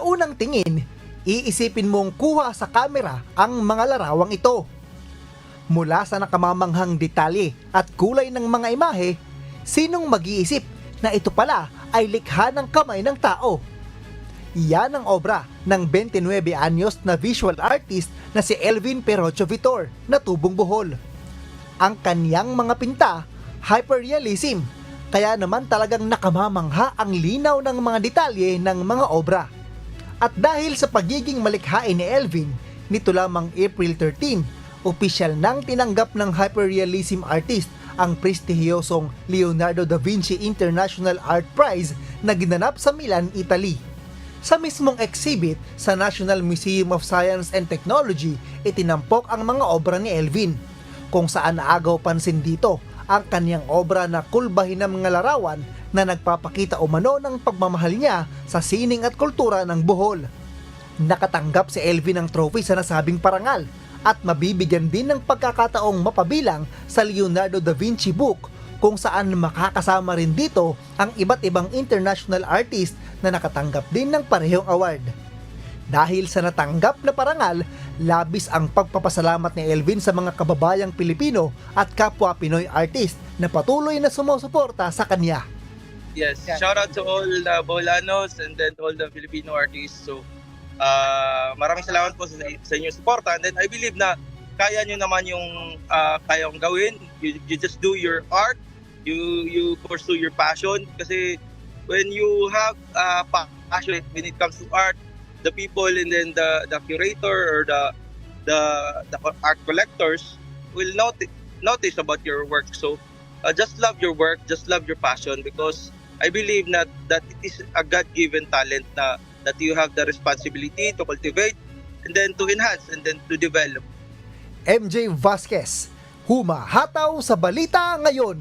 unang tingin, iisipin mong kuha sa kamera ang mga larawang ito. Mula sa nakamamanghang detalye at kulay ng mga imahe, sinong mag-iisip na ito pala ay likha ng kamay ng tao? Yan ang obra ng 29 anyos na visual artist na si Elvin Perocho Vitor na tubong Bohol. Ang kanyang mga pinta, hyperrealism, kaya naman talagang nakamamangha ang linaw ng mga detalye ng mga obra. At dahil sa pagiging malikhain ni Elvin, nito lamang April 13, opisyal nang tinanggap ng hyperrealism artist ang prestihiyosong Leonardo da Vinci International Art Prize na ginanap sa Milan, Italy. Sa mismong exhibit sa National Museum of Science and Technology, itinampok ang mga obra ni Elvin, kung saan naagaw pansin dito ang kanyang obra na kulbahin ng mga larawan na nagpapakita umano ng pagmamahal niya sa sining at kultura ng Bohol. Nakatanggap si Elvin ng trophy sa nasabing parangal at mabibigyan din ng pagkakataong mapabilang sa Leonardo da Vinci Book, kung saan makakasama rin dito ang iba't ibang international artist na nakatanggap din ng parehong award. Dahil sa natanggap na parangal, labis ang pagpapasalamat ni Elvin sa mga kababayang Pilipino at kapwa Pinoy artist na patuloy na sumusuporta sa kanya. Yes, shout out to all the Boholanos and then all the Filipino artists. So, maraming salamat po sa inyong suporta. And then I believe na kaya nyo naman yung kayang gawin. You just do your art. You pursue your passion. Kasi when you have passion when it comes to art, the people and then the curator or the art collectors will notice about your work. So just love your work, just love your passion, because I believe that it is a God-given talent that you have the responsibility to cultivate and then to enhance and then to develop. MJ Vasquez, humahataw sa balita ngayon.